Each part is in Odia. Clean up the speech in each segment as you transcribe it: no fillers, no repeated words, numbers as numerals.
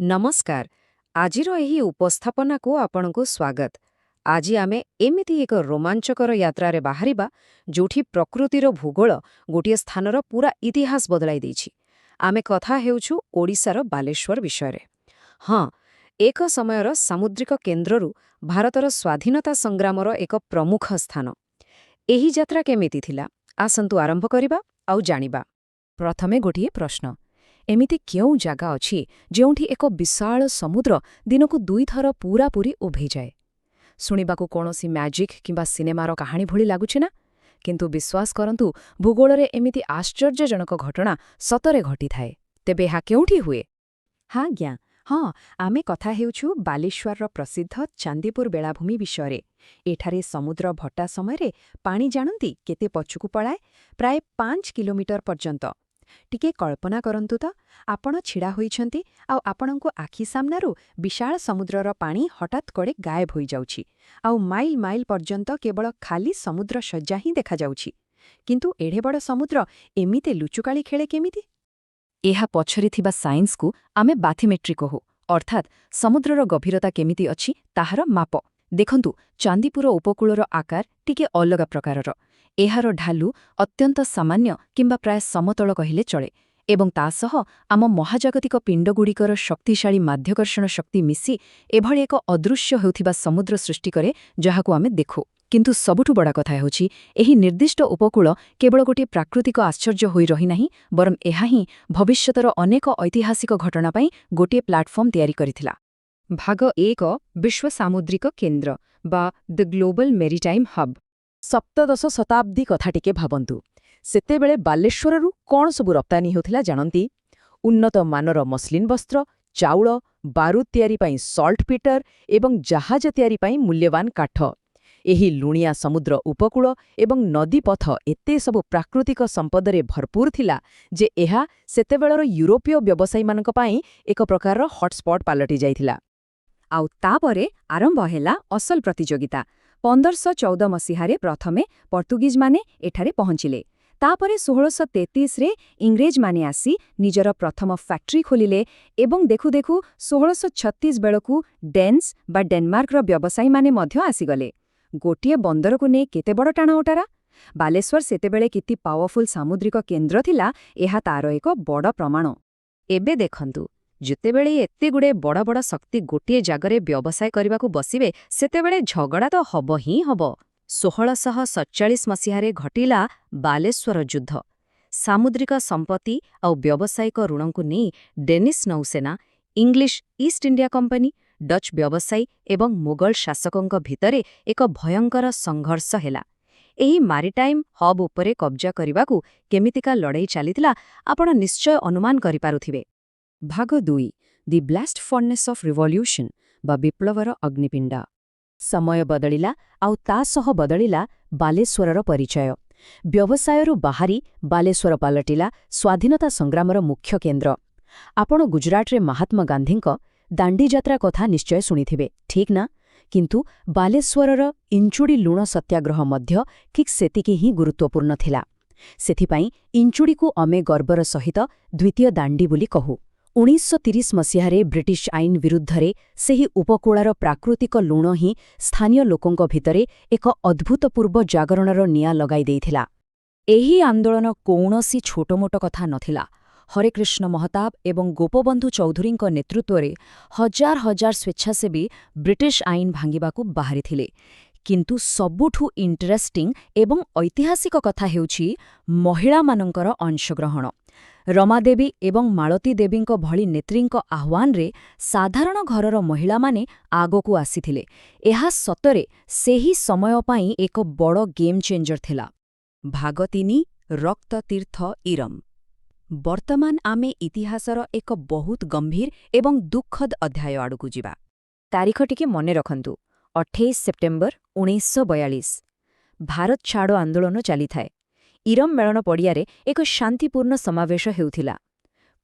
ନମସ୍କାର। ଆଜିର ଏହି ଉପସ୍ଥାପନାକୁ ଆପଣଙ୍କୁ ସ୍ୱାଗତ। ଆଜି ଆମେ ଏମିତି ଏକ ରୋମାଞ୍ଚକର ଯାତ୍ରାରେ ବାହାରିବା ଯେଉଁଠି ପ୍ରକୃତିର ଭୂଗୋଳ ଗୋଟିଏ ସ୍ଥାନର ପୂରା ଇତିହାସ ବଦଳାଇ ଦେଇଛି। ଆମେ କଥା ହେଉଛୁ ଓଡ଼ିଶାର ବାଲେଶ୍ୱର ବିଷୟରେ। ହଁ, ଏକ ସମୟର ସାମୁଦ୍ରିକ କେନ୍ଦ୍ରରୁ ଭାରତର ସ୍ୱାଧୀନତା ସଂଗ୍ରାମର ଏକ ପ୍ରମୁଖ ସ୍ଥାନ। ଏହି ଯାତ୍ରା କେମିତି ଥିଲା? ଆସନ୍ତୁ ଆରମ୍ଭ କରିବା ଆଉ ଜାଣିବା। ପ୍ରଥମେ ଗୋଟିଏ ପ୍ରଶ୍ନ। ଏମିତି କେଉଁ ଜାଗା ଅଛି ଯେଉଁଠି ଏକ ବିଶାଳ ସମୁଦ୍ର ଦିନକୁ ଦୁଇଥର ପୂରାପୂରି ଉଭେଇଯାଏ? ଶୁଣିବାକୁ କୌଣସି ମ୍ୟାଜିକ୍ କିମ୍ବା ସିନେମାର କାହାଣୀ ଭଳି ଲାଗୁଛି ନା? କିନ୍ତୁ ବିଶ୍ୱାସ କରନ୍ତୁ, ଭୂଗୋଳରେ ଏମିତି ଆଶ୍ଚର୍ଯ୍ୟଜନକ ଘଟଣା ସତରେ ଘଟିଥାଏ। ତେବେ ଏହା କେଉଁଠି ହୁଏ? ଆଜ୍ଞା, ହଁ, ଆମେ କଥା ହେଉଛୁ ବାଲେଶ୍ୱରର ପ୍ରସିଦ୍ଧ ଚାନ୍ଦିପୁର ବେଳାଭୂମି ବିଷୟରେ। ଏଠାରେ ସମୁଦ୍ର ଭଟ୍ଟା ସମୟରେ ପାଣି ଜାଣନ୍ତି କେତେ ପଛକୁ ପଳାଏ? ପ୍ରାୟ 5 କିଲୋମିଟର ପର୍ଯ୍ୟନ୍ତ। ଟିକେ କଳ୍ପନା କରନ୍ତୁ ତ, ଆପଣ ଛିଡ଼ା ହୋଇଛନ୍ତି ଆଉ ଆପଣଙ୍କୁ ଆଖି ସାମ୍ନାରୁ ବିଶାଳ ସମୁଦ୍ରର ପାଣି ହଠାତ୍ କଡ଼େ ଗାୟବ ହୋଇଯାଉଛି, ଆଉ ମାଇଲ ମାଇଲ ପର୍ଯ୍ୟନ୍ତ କେବଳ ଖାଲି ସମୁଦ୍ର ଶଯ୍ୟା ହିଁ ଦେଖାଯାଉଛି। କିନ୍ତୁ ଏଡ଼େ ବଡ଼ ସମୁଦ୍ର ଏମିତି ଲୁଚୁକାଳି ଖେଳେ କେମିତି? ଏହା ପଛରେ ଥିବା ସାଇନ୍ସକୁ ଆମେ ବାଥିମେଟ୍ରି କହୁ, ଅର୍ଥାତ୍ ସମୁଦ୍ରର ଗଭୀରତା କେମିତି ଅଛି ତାହାର ମାପ। ଦେଖନ୍ତୁ, ଚାନ୍ଦିପୁର ଉପକୂଳର ଆକାର ଟିକେ ଅଲଗା ପ୍ରକାରର। ଏହାର ଢାଲୁ ଅତ୍ୟନ୍ତ ସାମାନ୍ୟ କିମ୍ବା ପ୍ରାୟ ସମତଳ କହିଲେ ଚଳେ, ଏବଂ ତା ସହ ଆମ ମହାଜାଗତିକ ପିଣ୍ଡଗୁଡ଼ିକର ଶକ୍ତିଶାଳୀ ମାଧ୍ୟାକର୍ଷଣ ଶକ୍ତି ମିଶି ଏଭଳି ଏକ ଅଦୃଶ୍ୟ ହେଉଥିବା ସମୁଦ୍ର ସୃଷ୍ଟି କରେ ଯାହାକୁ ଆମେ ଦେଖୁ। କିନ୍ତୁ ସବୁଠୁ ବଡ଼ କଥା ହେଉଛି, ଏହି ନିର୍ଦ୍ଦିଷ୍ଟ ଉପକୂଳ କେବଳ ଗୋଟିଏ ପ୍ରାକୃତିକ ଆଶ୍ଚର୍ଯ୍ୟ ହୋଇ ରହିନାହିଁ, ବରଂ ଏହା ହିଁ ଭବିଷ୍ୟତର ଅନେକ ଐତିହାସିକ ଘଟଣା ପାଇଁ ଗୋଟିଏ ପ୍ଲାଟଫର୍ମ ତିଆରି କରିଥିଲା। ଭାଗ 1, ବିଶ୍ୱ ସାମୁଦ୍ରିକ କେନ୍ଦ୍ର ବା ଦ ଗ୍ଲୋବାଲ ମେରିଟାଇମ୍ ହବ୍। ସପ୍ତଦଶ ଶତାବ୍ଦୀ କଥା ଟିକେ ଭାବନ୍ତୁ। ସେତେବେଳେ ବାଲେଶ୍ୱରରୁ କ'ଣ ସବୁ ରପ୍ତାନି ହେଉଥିଲା ଜାଣନ୍ତି? ଉନ୍ନତ ମାନର ମସଲିନ ବସ୍ତ୍ର, ଚାଉଳ, ବାରୁଦ ତିଆରି ପାଇଁ ସଲ୍ଟ ପିଟର ଏବଂ ଜାହାଜ ତିଆରି ପାଇଁ ମୂଲ୍ୟବାନ କାଠ। ଏହି ଲୁଣିଆ ସମୁଦ୍ର ଉପକୂଳ ଏବଂ ନଦୀପଥ ଏତେ ସବୁ ପ୍ରାକୃତିକ ସମ୍ପଦରେ ଭରପୂର ଥିଲା ଯେ ଏହା ସେତେବେଳର ୟୁରୋପୀୟ ବ୍ୟବସାୟୀମାନଙ୍କ ପାଇଁ ଏକ ପ୍ରକାରର ହଟ୍ସ୍ପଟ୍ ପାଲଟି ଯାଇଥିଲା। ଆଉ ତାପରେ ଆରମ୍ଭ ହେଲା ଅସଲ ପ୍ରତିଯୋଗିତା। 1514 ମସିହାରେ ପ୍ରଥମେ ପର୍ତ୍ତୁଗୀଜମାନେ ଏଠାରେ ପହଞ୍ଚିଲେ। ତାପରେ 1633ରେ ଇଂରେଜମାନେ ଆସି ନିଜର ପ୍ରଥମ ଫ୍ୟାକ୍ଟ୍ରି ଖୋଲିଲେ ଏବଂ ଦେଖୁ ଦେଖୁ 1636 ବେଳକୁ ଡେନ୍ସ ବା ଡେନମାର୍କର ବ୍ୟବସାୟୀମାନେ ମଧ୍ୟ ଆସିଗଲେ। ଗୋଟିଏ ବନ୍ଦରକୁ ନେଇ କେତେ ବଡ଼ ଟାଣଓଟାରା! ବାଲେଶ୍ୱର ସେତେବେଳେ କେତେ ପାୱାରଫୁଲ୍ ସାମୁଦ୍ରିକ କେନ୍ଦ୍ର ଥିଲା, ଏହା ତାର ଏକ ବଡ଼ ପ୍ରମାଣ। ଏବେ ଦେଖନ୍ତୁ, ଯେତେବେଳେ ଏତେଗୁଡ଼େ ବଡ଼ ବଡ଼ ଶକ୍ତି ଗୋଟିଏ ଜାଗାରେ ବ୍ୟବସାୟ କରିବାକୁ ବସିବେ, ସେତେବେଳେ ଝଗଡ଼ା ତ ହବ ହିଁ ହବ। 1647 ମସିହାରେ ଘଟିଲା ବାଲେଶ୍ୱର ଯୁଦ୍ଧ। ସାମୁଦ୍ରିକ ସମ୍ପତ୍ତି ଆଉ ବ୍ୟବସାୟିକ ଋଣଙ୍କୁ ନେଇ ଡେନିସ୍ ନୌସେନା, English East India company, Dutch ବ୍ୟବସାୟୀ ଏବଂ ମୋଗଲ ଶାସକଙ୍କ ଭିତରେ ଏକ ଭୟଙ୍କର ସଂଘର୍ଷ ହେଲା। ଏହି ମାରିଟାଇମ୍ ହବ୍ ଉପରେ କବ୍ଜା କରିବାକୁ କେମିତିକା ଲଢ଼େଇ ଚାଲିଥିଲା, ଆପଣ ନିଶ୍ଚୟ ଅନୁମାନ କରିପାରୁଥିବେ। ଭାଗ 2, ଦି ବ୍ଲାଷ୍ଟ ଫର୍ନେସ୍ ଅଫ୍ ରିଭଲ୍ୟୁସନ୍ ବା ବିପ୍ଳବର ଅଗ୍ନିପିଣ୍ଡ। ସମୟ ବଦଳିଲା ଆଉ ତା ସହ ବଦଳିଲା ବାଲେଶ୍ୱରର ପରିଚୟ। ବ୍ୟବସାୟରୁ ବାହାରି ବାଲେଶ୍ୱର ପାଲଟିଲା ସ୍ୱାଧୀନତା ସଂଗ୍ରାମର ମୁଖ୍ୟ କେନ୍ଦ୍ର। ଆପଣ ଗୁଜରାଟରେ ମହାତ୍ମା ଗାନ୍ଧୀଙ୍କ ଦାଣ୍ଡିଯାତ୍ରା କଥା ନିଶ୍ଚୟ ଶୁଣିଥିବେ, ଠିକ୍ ନା? କିନ୍ତୁ ବାଲେଶ୍ୱରର ଇଞ୍ଚୁଡ଼ି ଲୁଣ ସତ୍ୟାଗ୍ରହ ମଧ୍ୟ ଠିକ୍ ସେତିକି ହିଁ ଗୁରୁତ୍ୱପୂର୍ଣ୍ଣ ଥିଲା। ସେଥିପାଇଁ ଇଞ୍ଚୁଡ଼ିକୁ ଆମେ ଗର୍ବର ସହିତ ଦ୍ୱିତୀୟ ଦାଣ୍ଡି ବୋଲି କହୁ। 1930 ମସିହାରେ ବ୍ରିଟିଶ ଆଇନ ବିରୁଦ୍ଧରେ ସେହି ଉପକୂଳର ପ୍ରାକୃତିକ ଲୁଣ ହିଁ ସ୍ଥାନୀୟ ଲୋକଙ୍କ ଭିତରେ ଏକ ଅଦ୍ଭୁତପୂର୍ବ ଜାଗରଣର ନିଆଁ ଲଗାଇ ଦେଇଥିଲା। ଏହି ଆନ୍ଦୋଳନ କୌଣସି ଛୋଟମୋଟ କଥା ନଥିଲା। ହରେକୃଷ୍ଣ ମହତାବ ଏବଂ ଗୋପବନ୍ଧୁ ଚୌଧୁରୀଙ୍କ ନେତୃତ୍ୱରେ ହଜାର ହଜାର ସ୍ୱେଚ୍ଛାସେବୀ ବ୍ରିଟିଶ ଆଇନ ଭାଙ୍ଗିବାକୁ ବାହାରିଥିଲେ। କିନ୍ତୁ ସବୁଠୁ ଇଣ୍ଟରେଷ୍ଟିଂ ଏବଂ ଐତିହାସିକ କଥା ହେଉଛି ମହିଳାମାନଙ୍କର ଅଂଶଗ୍ରହଣ। ରମାଦେବୀ ଏବଂ ମାଳତୀ ଦେବୀଙ୍କ ଭଳି ନେତ୍ରୀଙ୍କ ଆହ୍ୱାନରେ ସାଧାରଣ ଘରର ମହିଳାମାନେ ଆଗକୁ ଆସିଥିଲେ। ଏହା ସତରେ ସେହି ସମୟ ପାଇଁ ଏକ ବଡ଼ ଗେମ୍ ଚେଞ୍ଜର ଥିଲା। ଭାଗ 3, ରକ୍ତତୀର୍ଥ ଇରମ୍। ବର୍ତ୍ତମାନ ଆମେ ଇତିହାସର ଏକ ବହୁତ ଗମ୍ଭୀର ଏବଂ ଦୁଃଖଦ ଅଧ୍ୟାୟ ଆଡ଼କୁ ଯିବା। ତାରିଖ ଟିକେ ମନେ ରଖନ୍ତୁ, 28 ସେପ୍ଟେମ୍ବର 1942। ଭାରତ ଛାଡ଼ ଆନ୍ଦୋଳନ ଚାଲିଥାଏ। ଇରମ୍ ମେଳଣ ପଡ଼ିଆରେ ଏକ ଶାନ୍ତିପୂର୍ଣ୍ଣ ସମାବେଶ ହେଉଥିଲା।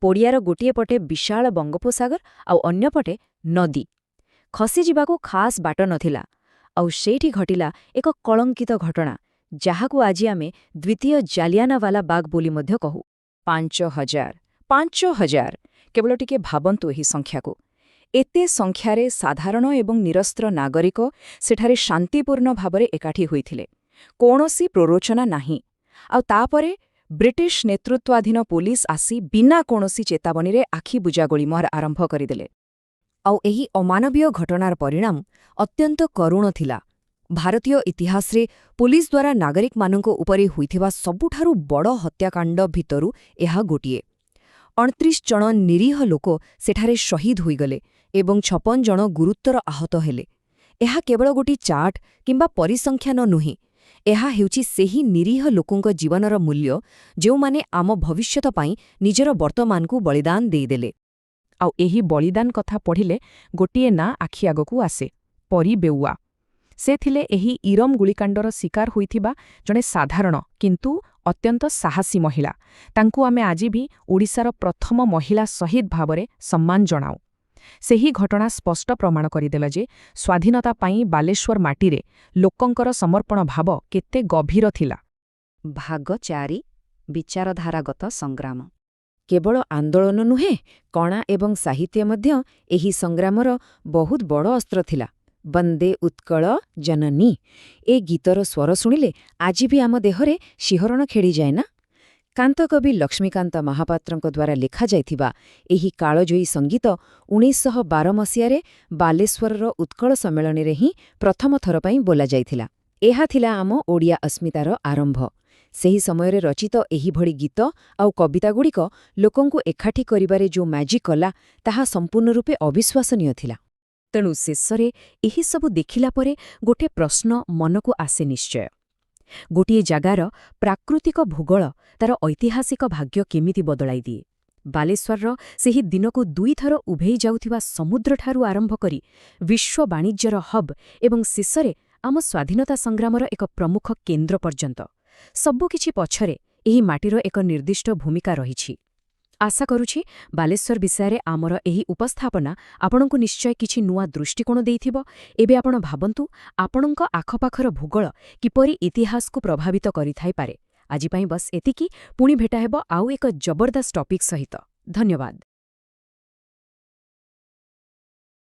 ପଡ଼ିଆର ଗୋଟିଏ ପଟେ ବିଶାଳ ବଙ୍ଗୋପସାଗର ଆଉ ଅନ୍ୟପଟେ ନଦୀ। ଖସିଯିବାକୁ ଖାସ୍ ବାଟ ନଥିଲା। ଆଉ ସେଇଠି ଘଟିଲା ଏକ କଳଙ୍କିତ ଘଟଣା, ଯାହାକୁ ଆଜି ଆମେ ଦ୍ୱିତୀୟ ଜାଲିଆନାୱାଲା ବାଗ ବୋଲି ମଧ୍ୟ କହୁ। 5,000 କେବଳ ଟିକେ ଭାବନ୍ତୁ ଏହି ସଂଖ୍ୟାକୁ। ଏତେ ସଂଖ୍ୟାରେ ସାଧାରଣ ଏବଂ ନିରସ୍ତ୍ର ନାଗରିକ ସେଠାରେ ଶାନ୍ତିପୂର୍ଣ୍ଣ ଭାବରେ ଏକାଠି ହୋଇଥିଲେ। କୌଣସି ପ୍ରରୋଚନା ନାହିଁ। ଆଉ ତାପରେ ବ୍ରିଟିଶ ନେତୃତ୍ୱାଧୀନ ପୋଲିସ ଆସି ବିନା କୌଣସି ଚେତାବନୀରେ ଆଖିବୁଜା ଗୁଳିମାର ଆରମ୍ଭ କରିଦେଲେ। ଆଉ ଏହି ଅମାନବୀୟ ଘଟଣାର ପରିଣାମ ଅତ୍ୟନ୍ତ କରୁଣ ଥିଲା। ଭାରତୀୟ ଇତିହାସରେ ପୁଲିସ ଦ୍ୱାରା ନାଗରିକମାନଙ୍କ ଉପରେ ହୋଇଥିବା ସବୁଠାରୁ ବଡ଼ ହତ୍ୟାକାଣ୍ଡ ଭିତରୁ ଏହା ଗୋଟିଏ। 29 ଜଣ ନିରୀହ ଲୋକ ସେଠାରେ ଶହୀଦ ହୋଇଗଲେ ଏବଂ 56 ଜଣ ଗୁରୁତର ଆହତ ହେଲେ। ଏହା କେବଳ ଗୋଟିଏ ଚାର୍ଟ କିମ୍ବା ପରିସଂଖ୍ୟାନ ନୁହେଁ। ଏହା ହେଉଛି ସେହି ନିରୀହ ଲୋକଙ୍କ ଜୀବନର ମୂଲ୍ୟ ଯେଉଁମାନେ ଆମ ଭବିଷ୍ୟତ ପାଇଁ ନିଜର ବର୍ତ୍ତମାନକୁ ବଳିଦାନ ଦେଇଦେଲେ। ଆଉ ଏହି ବଳିଦାନ କଥା ପଢ଼ିଲେ ଗୋଟିଏ ନାଁ ଆଖି ଆଗକୁ ଆସେ, ପରୀ ବେଉଆ। ସେ ଥିଲେ ଏହି ଇରମ ଗୁଳିକାଣ୍ଡର ଶିକାର ହୋଇଥିବା ଜଣେ ସାଧାରଣ କିନ୍ତୁ ଅତ୍ୟନ୍ତ ସାହସୀ ମହିଳା। ତାଙ୍କୁ ଆମେ ଆଜି ବି ଓଡ଼ିଶାର ପ୍ରଥମ ମହିଳା ଶହୀଦ ଭାବରେ ସମ୍ମାନ ଜଣାଉ। ସେହି ଘଟଣା ସ୍ପଷ୍ଟ ପ୍ରମାଣ କରିଦେଲା ଯେ ସ୍ୱାଧୀନତା ପାଇଁ ବାଲେଶ୍ୱର ମାଟିରେ ଲୋକଙ୍କର ସମର୍ପଣ ଭାବ କେତେ ଗଭୀର ଥିଲା। ଭାଗ 4 ବିଚାରଧାରାଗତ ସଂଗ୍ରାମ। କେବଳ ଆନ୍ଦୋଳନ ନୁହେଁ, କଣା ଏବଂ ସାହିତ୍ୟ ମଧ୍ୟ ଏହି ସଂଗ୍ରାମର ବହୁତ ବଡ଼ ଅସ୍ତ୍ର ଥିଲା। ବନ୍ଦେ ଉତ୍କଳ ଜନନୀ ଏ ଗୀତର ସ୍ୱର ଶୁଣିଲେ ଆଜି ବି ଆମ ଦେହରେ ଶିହରଣ ଖେଳିଯାଏ ନା? କାନ୍ତକବି ଲକ୍ଷ୍ମୀକାନ୍ତ ମହାପାତ୍ରଙ୍କ ଦ୍ୱାରା ଲେଖାଯାଇଥିବା ଏହି କାଳଜୟୀ ସଙ୍ଗୀତ 1912 ମସିହାରେ ବାଲେଶ୍ୱରର ଉତ୍କଳ ସମ୍ମିଳନୀରେ ହିଁ ପ୍ରଥମ ଥର ପାଇଁ ବୋଲାଯାଇଥିଲା। ଏହା ଥିଲା ଆମ ଓଡ଼ିଆ ଅସ୍ମିତାର ଆରମ୍ଭ। ସେହି ସମୟରେ ରଚିତ ଏହିଭଳି ଗୀତ ଆଉ କବିତାଗୁଡ଼ିକ ଲୋକଙ୍କୁ ଏକାଠି କରିବାରେ ଯେଉଁ ମ୍ୟାଜିକ୍ କଲା, ତାହା ସମ୍ପୂର୍ଣ୍ଣ ରୂପେ ଅବିଶ୍ୱାସନୀୟ ଥିଲା। ତେଣୁ ଶେଷରେ ଏହିସବୁ ଦେଖିଲା ପରେ ଗୋଟିଏ ପ୍ରଶ୍ନ ମନକୁ ଆସେ ନିଶ୍ଚୟ। ଗୋଟିଏ ଜାଗାର ପ୍ରାକୃତିକ ଭୂଗୋଳ ତାର ଐତିହାସିକ ଭାଗ୍ୟ କେମିତି ବଦଳାଇ ଦିଏ? ବାଲେଶ୍ୱରର ସେହି ଦିନକୁ 2 ଥର ଉଭେଇ ଯାଉଥିବା ସମୁଦ୍ରଠାରୁ ଆରମ୍ଭ କରି ବିଶ୍ୱ ବାଣିଜ୍ୟର ହବ୍ ଏବଂ ଶେଷରେ ଆମ ସ୍ୱାଧୀନତା ସଂଗ୍ରାମର ଏକ ପ୍ରମୁଖ କେନ୍ଦ୍ର ପର୍ଯ୍ୟନ୍ତ ସବୁକିଛି ପଛରେ ଏହି ମାଟିର ଏକ ନିର୍ଦ୍ଦିଷ୍ଟ ଭୂମିକା ରହିଛି। ଆଶା କରୁଛି ବାଲେଶ୍ୱର ବିଷୟରେ ଆମର ଏହି ଉପସ୍ଥାପନା ଆପଣଙ୍କୁ ନିଶ୍ଚୟ କିଛି ନୂଆ ଦୃଷ୍ଟିକୋଣ ଦେଇଥିବ। ଏବେ ଆପଣ ଭାବନ୍ତୁ ଆପଣଙ୍କ ଆଖପାଖର ଭୂଗୋଳ କିପରି ଇତିହାସକୁ ପ୍ରଭାବିତ କରିଥାଇପାରେ। ଆଜି ପାଇଁ ବସ୍ ଏତିକି। ପୁଣି ଭେଟା ହେବ ଆଉ ଏକ ଜବରଦସ୍ତ ଟପିକ୍ ସହିତ। ଧନ୍ୟବାଦ।